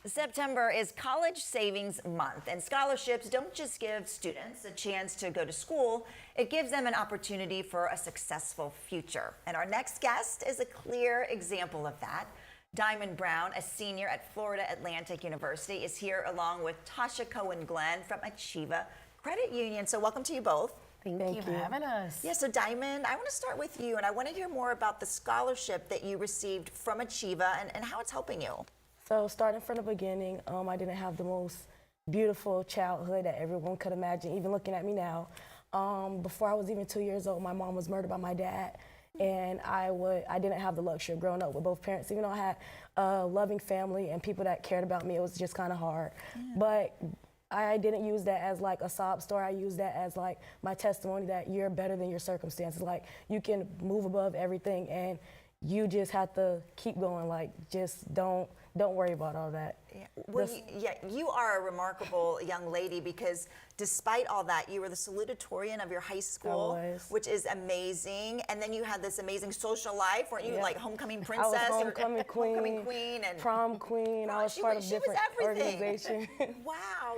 September is College Savings Month, and scholarships don't just give students a chance to go to school, it gives them an opportunity for a successful future. And our next guest is a clear example of that. Diamond Brown, a senior at Florida Atlantic University, is here along with Tasha Cohen-Glenn from Achieva Credit Union. So welcome to you both. Thank you for having us. Yeah, so Diamond, I want to start with you, and I want to hear more about the scholarship that you received from Achieva and how it's helping you. So starting from the beginning, I didn't have the most beautiful childhood that everyone could imagine, even looking at me now. Before I was even 2 years old, my mom was murdered by my dad, and I didn't have the luxury of growing up with both parents. Even though I had a loving family and people that cared about me, it was just kind of hard. Yeah. But I didn't use that as like a sob story. I used that as like my testimony that you're better than your circumstances. Like you can move above everything, and you just have to keep going. Like just don't worry about all that. Yeah. Well, you are a remarkable young lady because despite all that, you were the salutatorian of your high school, which is amazing. And then you had this amazing social life, weren't you? Like homecoming princess, I was homecoming queen, and prom queen. I was part of different organizations. Wow!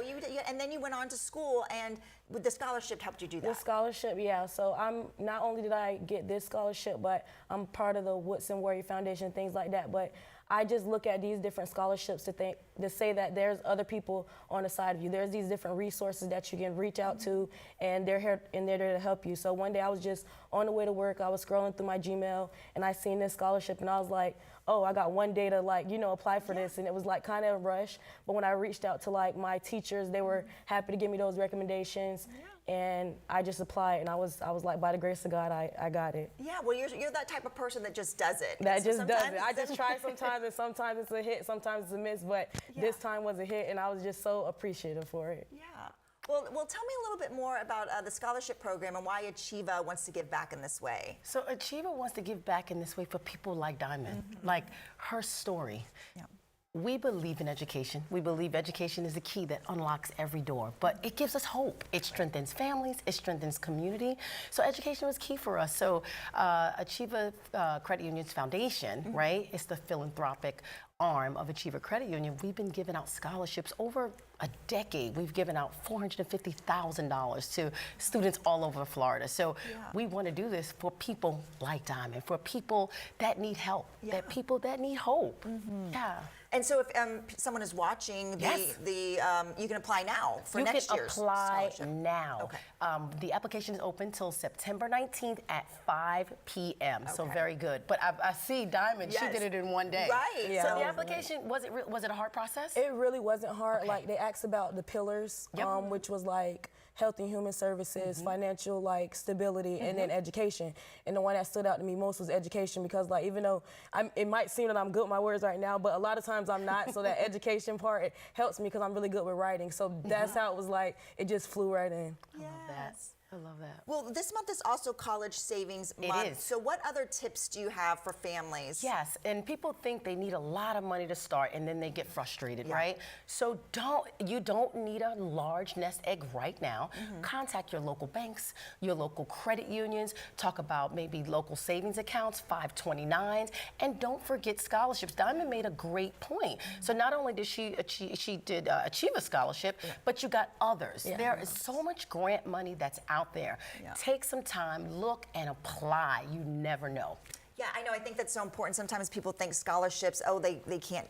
And then you went on to school, and the scholarship helped you do that. The scholarship, yeah. So not only did I get this scholarship, but I'm part of the Woodson Warrior Foundation, things like that. But I just look at these different scholarships to say that there's other people on the side of you. There's these different resources that you can reach out to, and they're there to help you. So one day I was just on the way to work, I was scrolling through my Gmail, and I seen this scholarship, and I was like, oh, I got one day to apply for this, and it was like kind of a rush. But when I reached out to like my teachers, they were happy to give me those recommendations. And I just applied, and I was like, by the grace of God, I got it. Yeah, well, you're that type of person that just does it. That just does it. I just try sometimes, and sometimes it's a hit, sometimes it's a miss, but this time was a hit, and I was just so appreciative for it. Yeah. Well, tell me a little bit more about the scholarship program and why Achieva wants to give back in this way. So Achieva wants to give back in this way for people like Diamond, like her story. Yeah. We believe in education. We believe education is the key that unlocks every door, but it gives us hope. It strengthens families, it strengthens community. So education was key for us. So Achieva Credit Union's foundation, right, it's the philanthropic arm of Achieva Credit Union. We've been giving out scholarships over a decade. We've given out $450,000 to students all over Florida. So we want to do this for people like Diamond, for people that need help, that people that need hope. Yeah. And so if someone is watching, you can apply now for next year's scholarship. You can apply now. Okay. The application is open till September 19th at 5 p.m. So very good. But I see Diamond, she did it in one day. Right. Yeah. So the application, was it a hard process? It really wasn't hard. Okay. Like they asked about the pillars, which was like health and human services, financial stability, and then education. And the one that stood out to me most was education, because even though it might seem that I'm good with my words right now, but a lot of times I'm not. So that education part, it helps me because I'm really good with writing. So that's how it was like, it just flew right in. I love that. I love that. Well, this month is also College Savings Month. It is. So what other tips do you have for families? Yes, and people think they need a lot of money to start, and then they get frustrated, right? So you don't need a large nest egg right now. Contact your local banks, your local credit unions, talk about maybe local savings accounts, 529s, and don't forget scholarships. Diamond made a great point. So not only did she did achieve a scholarship, but you got others. There is so much grant money that's out there. Take some time, look and apply. You never know. Yeah, I know. I think that's so important. Sometimes people think scholarships, oh, they can't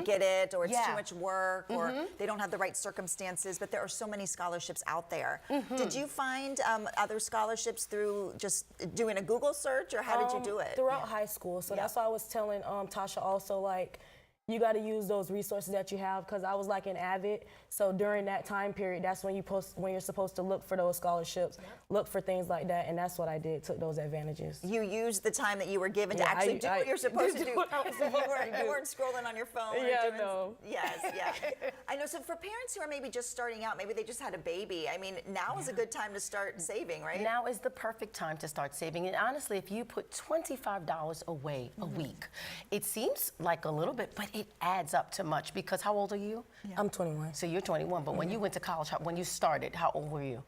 get it, or it's too much work, or they don't have the right circumstances. But there are so many scholarships out there. Did you find other scholarships through just doing a Google search, or how did you do it? Throughout high school. So that's why I was telling Tasha also, you got to use those resources that you have, because I was like an avid. So during that time period, that's when you're supposed to look for those scholarships, look for things like that, and that's what I did, took those advantages. You used the time that you were given to actually do what you're supposed to do. You weren't scrolling on your phone. No. Yes, I know. So for parents who are maybe just starting out, maybe they just had a baby, I mean, now is a good time to start saving, right? Now is the perfect time to start saving. And honestly, if you put $25 away a week, it seems like a little bit, but it adds up to much, because how old are you? I'm 21. So you're 21, but when you went to college, when you started, how old were you?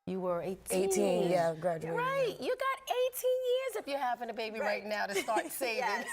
You were 18. 18, yeah, graduated. Right, you got 18 years of if you're having a baby right now to start saving. Yes.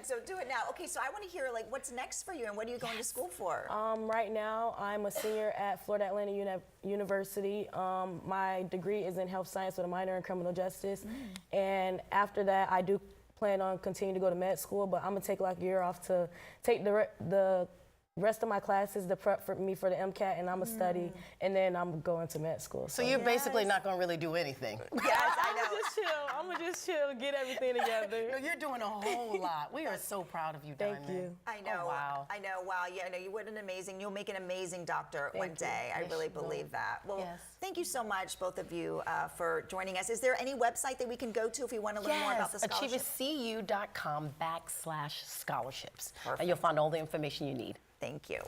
So do it now. Okay, so I want to hear like what's next for you and what are you going to school for? Right now, I'm a senior at Florida Atlantic University. My degree is in health science with a minor in criminal justice. And after that, I do plan on continuing to go to med school, but I'm gonna take like a year off to take the rest of my classes to prep for me for the MCAT, and I'm gonna study, and then I'm going to med school. So you're basically not going to really do anything. Yes, I know. I'm gonna just chill, get everything together. No, you're doing a whole lot. We are so proud of you, Diamond. Thank you. I know. Oh, wow. I know. Wow. Yeah, I know. You'll make an amazing doctor one day. I really believe that. Well, Yes. thank you so much, both of you, for joining us. Is there any website that we can go to if we want to learn more about the scholarship? AchievaCU.com/scholarships. Perfect. And you'll find all the information you need. Thank you.